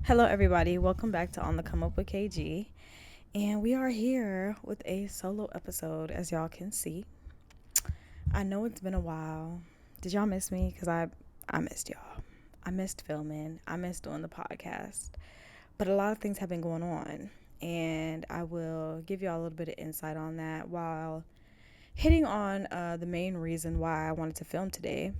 Hello, everybody. Welcome back to On the Come Up with KG. And we are here with a solo episode, as y'all can see. I know it's been a while. Did y'all miss me? Because I missed y'all. I missed filming. I missed doing the podcast. But a lot of things have been going on. And I will give y'all a little bit of insight on that while hitting on the main reason why I wanted to film today.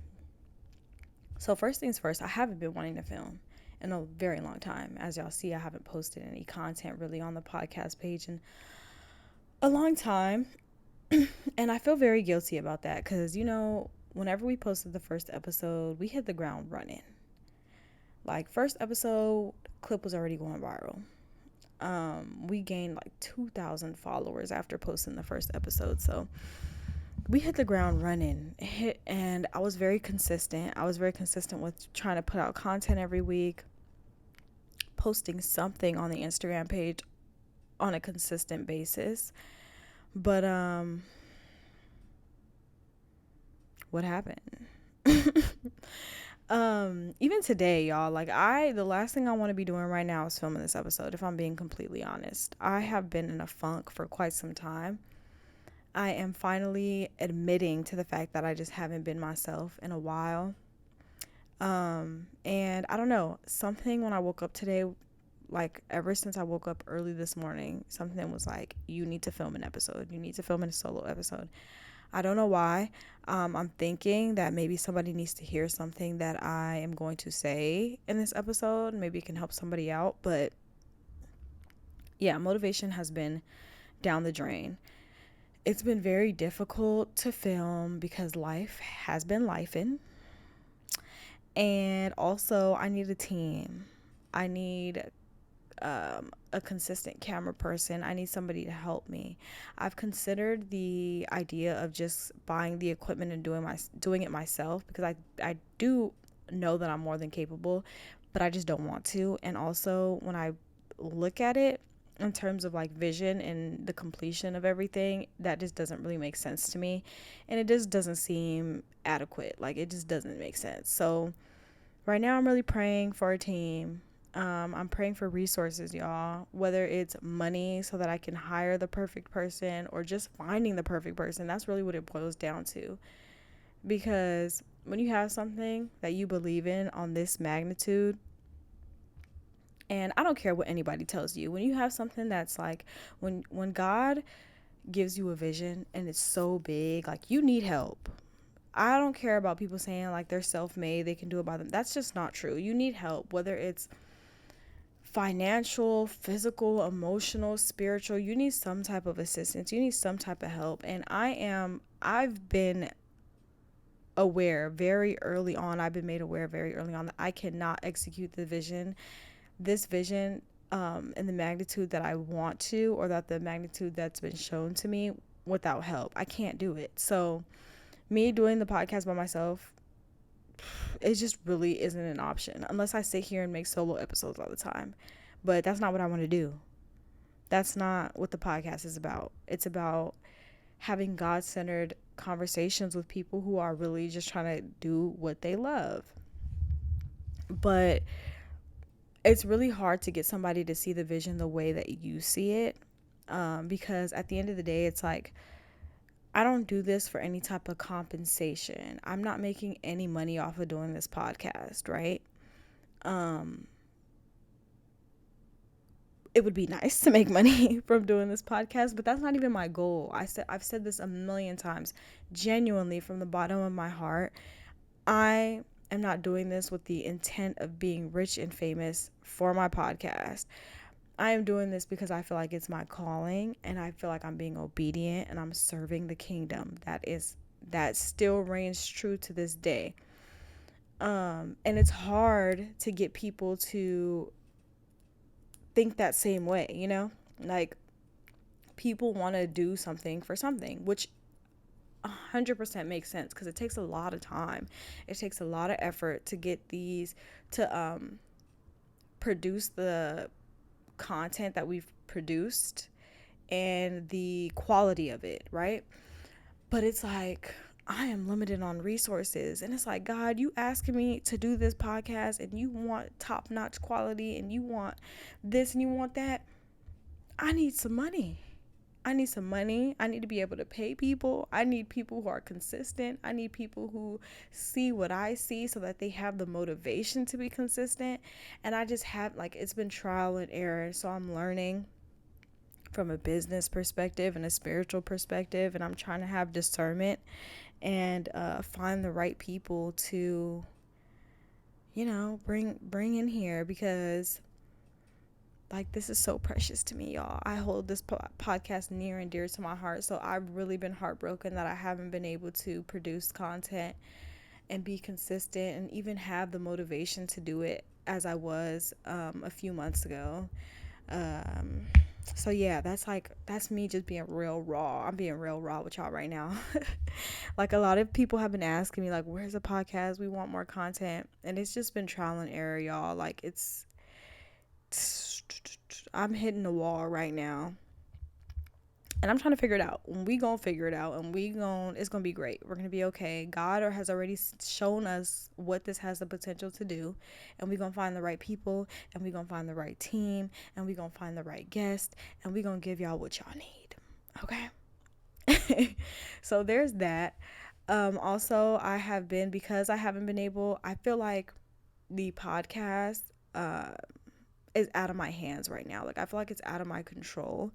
So, first things first, I haven't been wanting to film in a very long time. As y'all see, I haven't posted any content really on the podcast page in a long time. And I feel very guilty about that because, whenever we posted the first episode, we hit the ground running. Like, first episode, clip was already going viral. We gained like 2,000 followers after posting the first episode. So, we hit the ground running, and I was very consistent. I was very consistent with trying to put out content every week, posting something on the Instagram page on a consistent basis. But what happened? Even today, y'all, the last thing I want to be doing right now is filming this episode, if I'm being completely honest. I have been in a funk for quite some time. I am finally admitting to the fact that I just haven't been myself in a while. And I don't know, something when I woke up today, like ever since I woke up early this morning, something was like, you need to film an episode. You need to film a solo episode. I don't know why. I'm thinking that maybe somebody needs to hear something that I am going to say in this episode. Maybe it can help somebody out. But yeah, motivation has been down the drain. It's been very difficult to film because life has been lifing. And also, I need a team. I need a consistent camera person. I need somebody to help me. I've considered the idea of just buying the equipment and doing it myself because I do know that I'm more than capable, but I just don't want to. And also, when I look at it in terms of like vision and the completion of everything, that just doesn't really make sense to me, and it just doesn't seem adequate. Like, it just doesn't make sense. So right now, I'm really praying for a team. I'm praying for resources, y'all, whether it's money so that I can hire the perfect person or just finding the perfect person. That's really what it boils down to. Because when you have something that you believe in on this magnitude, and I don't care what anybody tells you, when you have something that's like, when God gives you a vision and it's so big, like, you need help. I don't care about people saying like they're self-made, they can do it by them. That's just not true. You need help, whether it's financial, physical, emotional, spiritual. You need some type of assistance. You need some type of help. And I've been aware very early on. I've been made aware very early on that I cannot execute this vision, in the magnitude that I want to, or that the magnitude that's been shown to me, without help. I can't do it. So me doing the podcast by myself, it just really isn't an option unless I sit here and make solo episodes all the time. But that's not what I want to do. That's not what the podcast is about. It's about having God-centered conversations with people who are really just trying to do what they love. But it's really hard to get somebody to see the vision the way that you see it, because at the end of the day, it's like, I don't do this for any type of compensation. I'm not making any money off of doing this podcast, right? It would be nice to make money from doing this podcast, but that's not even my goal. I've said this a million times, genuinely from the bottom of my heart. I am not doing this with the intent of being rich and famous for my podcast. I am doing this because I feel like it's my calling, and I feel like I'm being obedient and I'm serving the kingdom. That still reigns true to this day. And it's hard to get people to think that same way, Like, people want to do something for something, which 100% makes sense because it takes a lot of time. It takes a lot of effort to get to produce the content that we've produced and the quality of it, right? But it's like, I am limited on resources. And it's like, God, you asking me to do this podcast and you want top notch quality and you want this and you want that. I need some money. I need some money. I need to be able to pay people. I need people who are consistent. I need people who see what I see so that they have the motivation to be consistent. And I just have, like, it's been trial and error. So I'm learning from a business perspective and a spiritual perspective. And I'm trying to have discernment and find the right people to, bring in here, because like, this is so precious to me, y'all. I hold this podcast near and dear to my heart. So I've really been heartbroken that I haven't been able to produce content and be consistent and even have the motivation to do it as I was a few months ago. Um, so yeah, that's me just being real raw. I'm being real raw with y'all right now. Like, a lot of people have been asking me, like, where's the podcast? We want more content. And it's just been trial and error, y'all. Like, I'm hitting the wall right now. And I'm trying to figure it out. We gonna figure it out, and it's gonna be great. We're gonna be okay. God has already shown us what this has the potential to do, and we gonna find the right people, and we gonna find the right team, and we gonna find the right guest, and we gonna give y'all what y'all need. Okay. So there's that. Also, because I haven't been able. I feel like the podcast is out of my hands right now. Like, I feel like it's out of my control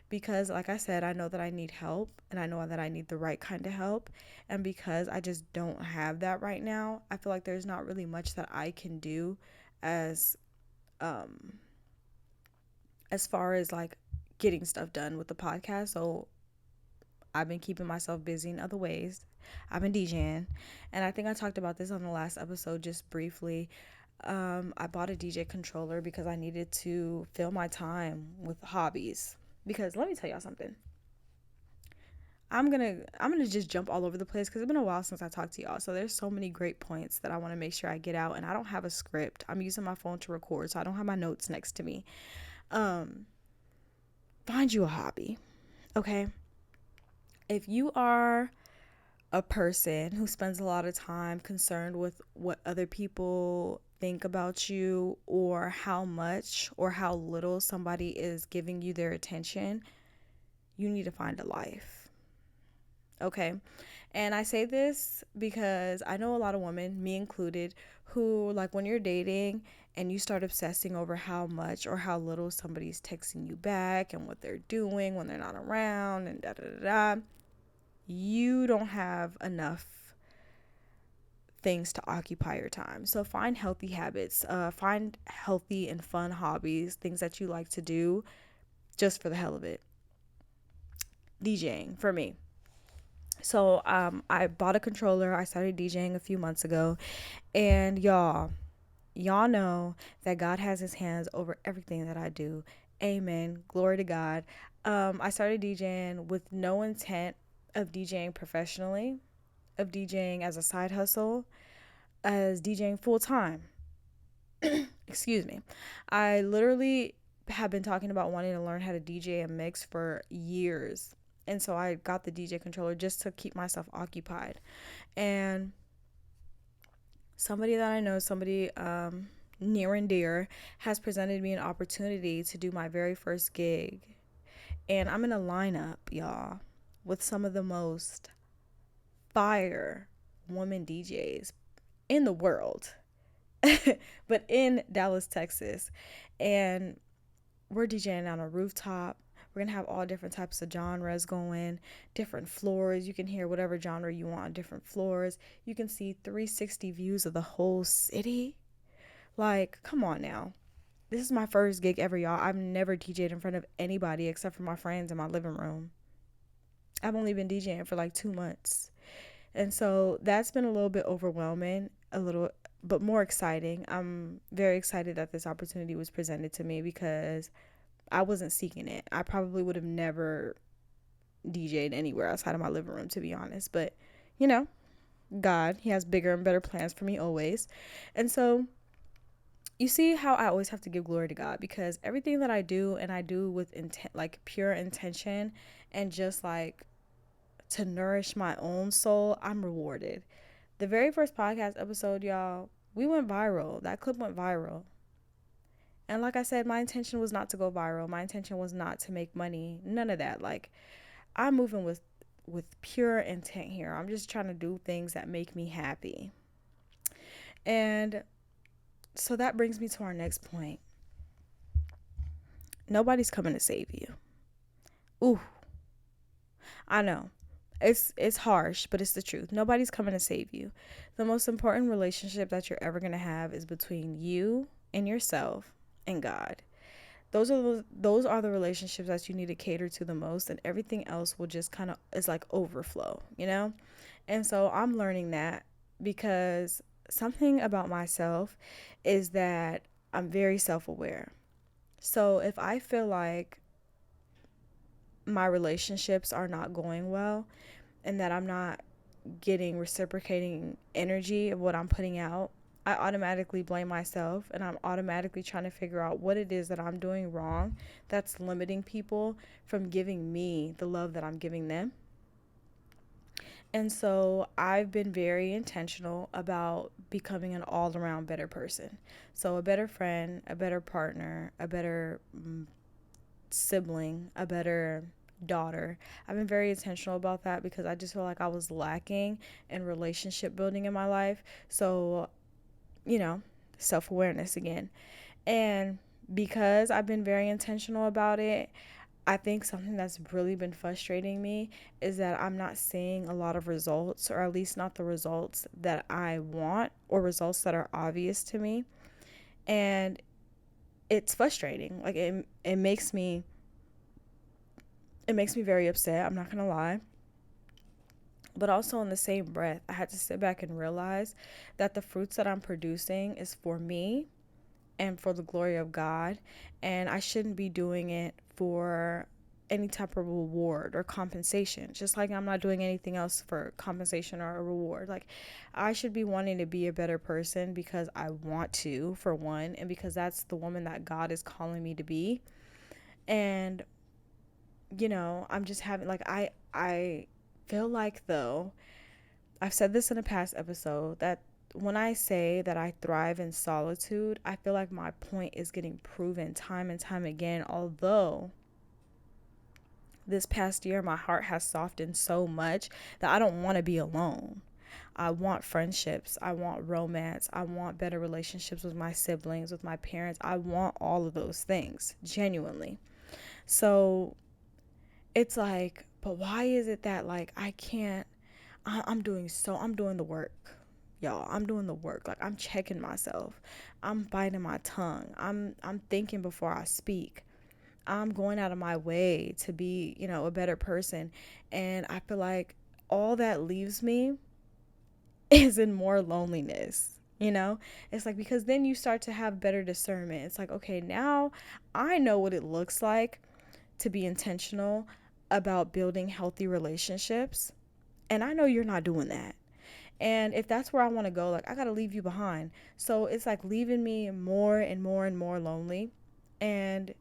because, like I said, I know that I need help and I know that I need the right kind of help. And because I just don't have that right now, I feel like there's not really much that I can do as um as far as like getting stuff done with the podcast. So I've been keeping myself busy in other ways. I've been DJing, and I think I talked about this on the last episode just briefly. I bought a DJ controller because I needed to fill my time with hobbies. Because let me tell y'all something. I'm gonna just jump all over the place because it's been a while since I talked to y'all. So there's so many great points that I want to make sure I get out, and I don't have a script. I'm using my phone to record, so I don't have my notes next to me. Um, Find you a hobby, okay? If you are a person who spends a lot of time concerned with what other people think about you, or how much or how little somebody is giving you their attention, you need to find a life. Okay. And I say this because I know a lot of women, me included, who, like, when you're dating and you start obsessing over how much or how little somebody's texting you back and what they're doing when they're not around and da da da da, you don't have enough things to occupy your time. So find healthy habits, find healthy and fun hobbies, things that you like to do just for the hell of it. DJing for me. So I bought a controller. I started DJing a few months ago, and y'all know that God has his hands over everything that I do. Amen. Glory to God. I started DJing with no intent of DJing professionally, of DJing as a side hustle, as DJing full time. Excuse me. I literally have been talking about wanting to learn how to DJ and mix for years. And so I got the DJ controller just to keep myself occupied. And somebody that I know, somebody near and dear, has presented me an opportunity to do my very first gig. And I'm in a lineup, y'all, with some of the most fire woman DJs in the world, but in Dallas, Texas. And we're DJing on a rooftop. We're going to have all different types of genres going, different floors. You can hear whatever genre you want on different floors. You can see 360 views of the whole city. Like, come on now. This is my first gig ever, y'all. I've never DJed in front of anybody except for my friends in my living room. I've only been DJing for like 2 months. And so that's been a little bit overwhelming, but more exciting. I'm very excited that this opportunity was presented to me because I wasn't seeking it. I probably would have never DJed anywhere outside of my living room, to be honest. But, God, he has bigger and better plans for me always. And so you see how I always have to give glory to God, because everything that I do, and I do with intent, like pure intention, and just like to nourish my own soul, I'm rewarded. The very first podcast episode, y'all, we went viral. That clip went viral. And like I said, my intention was not to go viral. My intention was not to make money. None of that. Like, I'm moving with pure intent here. I'm just trying to do things that make me happy. And so that brings me to our next point. Nobody's coming to save you. Ooh, I know. It's harsh, but it's the truth. Nobody's coming to save you. The most important relationship that you're ever going to have is between you and yourself and God. Those are the relationships that you need to cater to the most, and everything else will just kind of is like overflow, you know? And so I'm learning that because something about myself is that I'm very self-aware. So if I feel like my relationships are not going well and that I'm not getting reciprocating energy of what I'm putting out, I automatically blame myself, and I'm automatically trying to figure out what it is that I'm doing wrong that's limiting people from giving me the love that I'm giving them. And so I've been very intentional about becoming an all around better person. So, a better friend, a better partner, a better sibling, a better daughter. I've been very intentional about that because I just feel like I was lacking in relationship building in my life. So, you know, self awareness again. And because I've been very intentional about it, I think something that's really been frustrating me is that I'm not seeing a lot of results, or at least not the results that I want or results that are obvious to me. And it's frustrating. Like it makes me very upset. I'm not going to lie. But also in the same breath, I had to sit back and realize that the fruits that I'm producing is for me and for the glory of God, and I shouldn't be doing it for any type of reward or compensation. Just like I'm not doing anything else for compensation or a reward. Like, I should be wanting to be a better person because I want to, for one, and because that's the woman that God is calling me to be. And I'm just having like I feel like, though, I've said this in a past episode, that when I say that I thrive in solitude, I feel like my point is getting proven time and time again. Although this past year, my heart has softened so much that I don't want to be alone. I want friendships. I want romance. I want better relationships with my siblings, with my parents. I want all of those things, genuinely. So it's like, but why is it that, like, I can't? I'm doing the work, y'all. I'm doing the work. Like, I'm checking myself. I'm biting my tongue. I'm thinking before I speak. I'm going out of my way to be, a better person. And I feel like all that leaves me is in more loneliness. It's like, because then you start to have better discernment. It's like, okay, now I know what it looks like to be intentional about building healthy relationships. And I know you're not doing that. And if that's where I want to go, like, I got to leave you behind. So it's like leaving me more and more and more lonely. And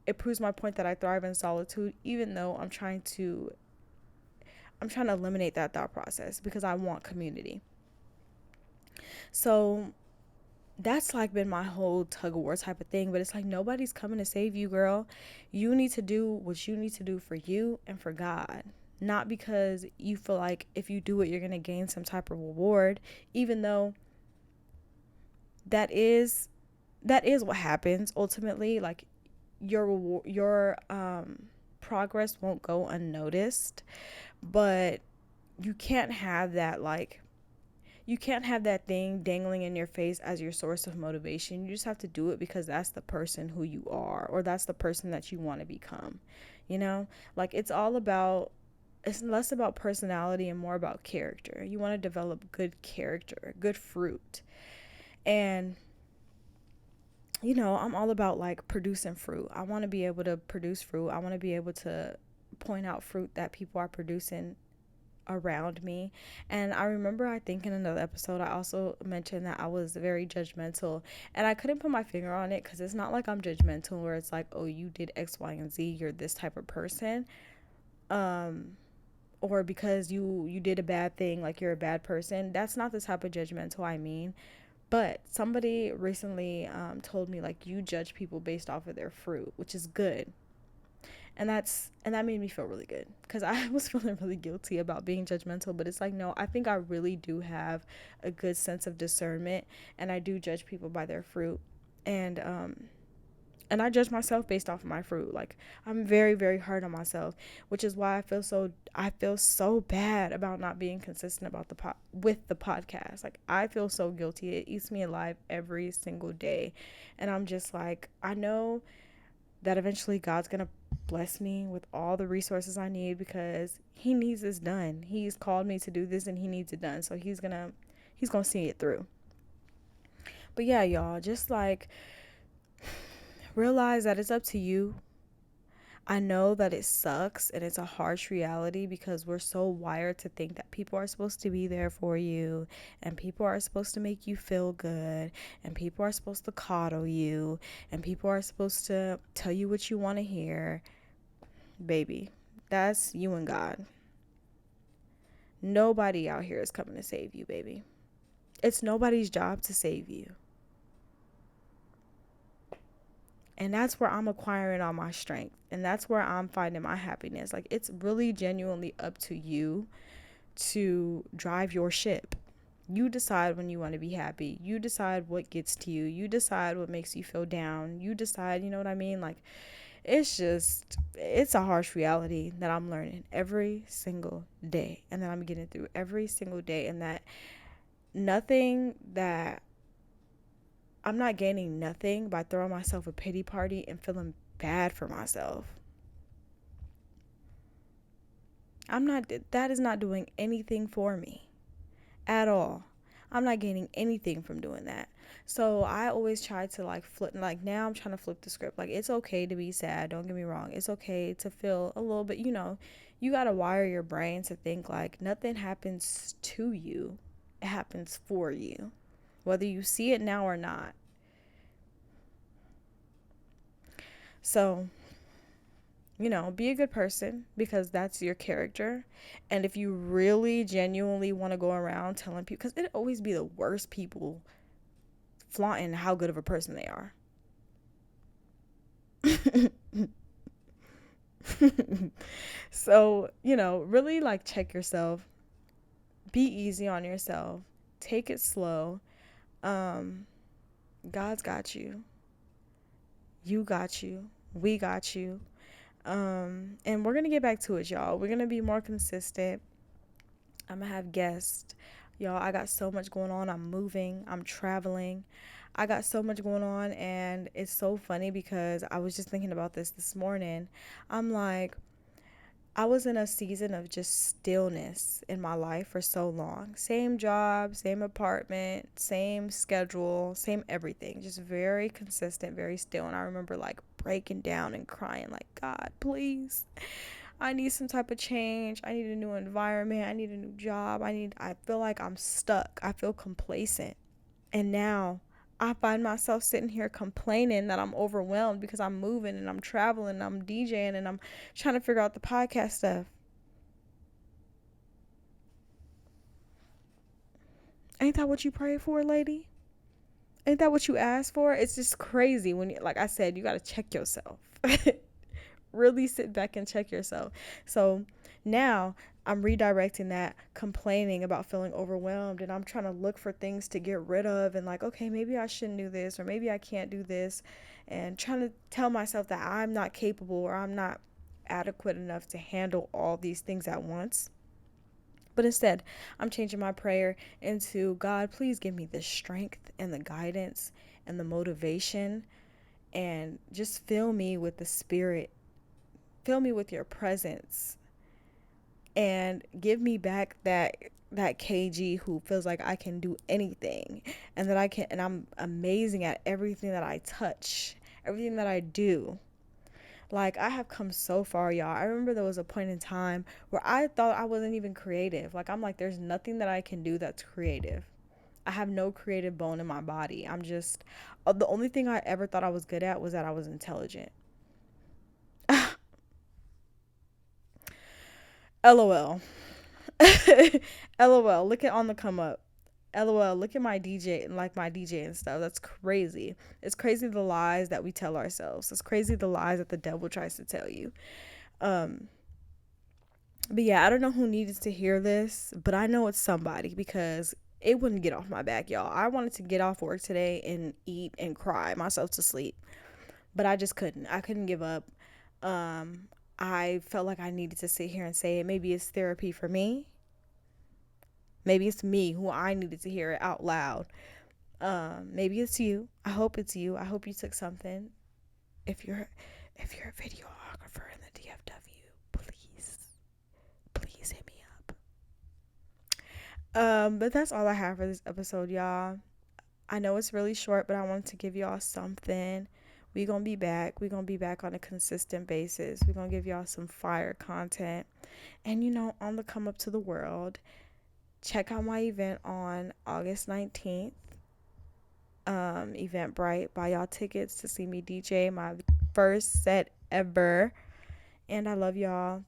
it proves my point that I thrive in solitude, even though I'm trying to eliminate that thought process because I want community. So that's like been my whole tug of war type of thing. But it's like, nobody's coming to save you, girl. You need to do what you need to do for you and for God. Not because you feel like if you do it, you're going to gain some type of reward, even though that is what happens ultimately. Like, your progress won't go unnoticed, but you can't have that, like, you can't have that thing dangling in your face as your source of motivation. You just have to do it because that's the person who you are, or that's the person that you want to become. Like, it's less about personality and more about character. You want to develop good character, good fruit. And I'm all about, like, producing fruit. I want to be able to produce fruit. I want to be able to point out fruit that people are producing around me. And I remember, I think in another episode, I also mentioned that I was very judgmental, and I couldn't put my finger on it because it's not like I'm judgmental where it's like, oh, you did X, Y, and Z, you're this type of person. or because you did a bad thing, like you're a bad person. That's not the type of judgmental I mean. But somebody recently told me like you judge people based off of their fruit, which is good. And that made me feel really good because I was feeling really guilty about being judgmental. But it's like, no, I think I really do have a good sense of discernment, and I do judge people by their fruit. And um and I judge myself based off of my fruit. Like, I'm very, very hard on myself, which is why I feel so bad about not being consistent about with the podcast. Like, I feel so guilty. It eats me alive every single day. And I'm just like, I know that eventually God's going to bless me with all the resources I need because he needs this done. He's called me to do this and he needs it done. So he's going to see it through. But yeah, y'all, just like realize that it's up to you. I know that it sucks and it's a harsh reality because we're so wired to think that people are supposed to be there for you and people are supposed to make you feel good and people are supposed to coddle you and people are supposed to tell you what you want to hear. Baby, that's you and God. Nobody out here is coming to save you, baby. It's nobody's job to save you. And that's where I'm acquiring all my strength. And that's where I'm finding my happiness. Like, it's really genuinely up to you to drive your ship. You decide when you want to be happy. You decide what gets to you. You decide what makes you feel down. You decide, you know what I mean? Like, it's a harsh reality that I'm learning every single day and that I'm getting through every single day. And that nothing that I'm not gaining nothing by throwing myself a pity party and feeling bad for myself. That is not doing anything for me at all. I'm not gaining anything from doing that. So I always try to like flip, like now I'm trying to flip the script. Like, it's okay to be sad. Don't get me wrong. It's okay to feel a little bit, you got to wire your brain to think like nothing happens to you. It happens for you, whether you see it now or not. So, be a good person because that's your character. And if you really genuinely want to go around telling people, because it always be the worst people flaunting how good of a person they are. So, really like check yourself. Be easy on yourself. Take it slow. Um, God's got you. You got you. We got you. And we're going to get back to it, y'all. We're going to be more consistent. I'm going to have guests. Y'all, I got so much going on. I'm moving. I'm traveling. I got so much going on. And it's so funny because I was just thinking about this morning. I'm like, I was in a season of just stillness in my life for so long. Same job, same apartment, same schedule, same everything. Just very consistent, very still. And I remember like breaking down and crying like, God, please. I need some type of change. I need a new environment. I need a new job. I feel like I'm stuck. I feel complacent. And now I find myself sitting here complaining that I'm overwhelmed because I'm moving and I'm traveling and I'm DJing and I'm trying to figure out the podcast stuff. Ain't that what you prayed for, lady? Ain't that what you asked for? It's just crazy when, like I said, you got to check yourself. Really sit back and check yourself. So now I'm redirecting that complaining about feeling overwhelmed and I'm trying to look for things to get rid of and like, okay, maybe I shouldn't do this or maybe I can't do this, and trying to tell myself that I'm not capable or I'm not adequate enough to handle all these things at once. But instead, I'm changing my prayer into, God, please give me the strength and the guidance and the motivation, and just fill me with the spirit. Fill me with your presence and give me back that KG who feels like I can do anything and that I can, and I'm amazing at everything that I touch, everything that I do. Like, I have come so far, y'all. I remember there was a point in time where I thought I wasn't even creative. Like, I'm like, there's nothing that I can do that's creative. I have no creative bone in my body. I'm just, the only thing I ever thought I was good at was that I was intelligent. LOL. LOL. Look at On the Come Up. LOL. Look at my DJ and like my DJ and stuff. That's crazy. It's crazy the lies that we tell ourselves. It's crazy the lies that the devil tries to tell you. Um, but yeah, I don't know who needed to hear this, but I know it's somebody because it wouldn't get off my back, y'all. I wanted to get off work today and eat and cry myself to sleep, but I just couldn't. I couldn't give up. Um, I felt like I needed to sit here and say it. Maybe it's therapy for me. Maybe it's me who I needed to hear it out loud. Maybe it's you. I hope it's you. I hope you took something. If you're if you're a videographer in the DFW, please hit me up. But that's all I have for this episode, y'all. I know it's really short, but I wanted to give y'all something. We gonna be back. We gonna be back on a consistent basis. We gonna give y'all some fire content, and on the come up to the world. Check out my event on August 19th. Eventbrite. Buy y'all tickets to see me DJ my first set ever. And I love y'all.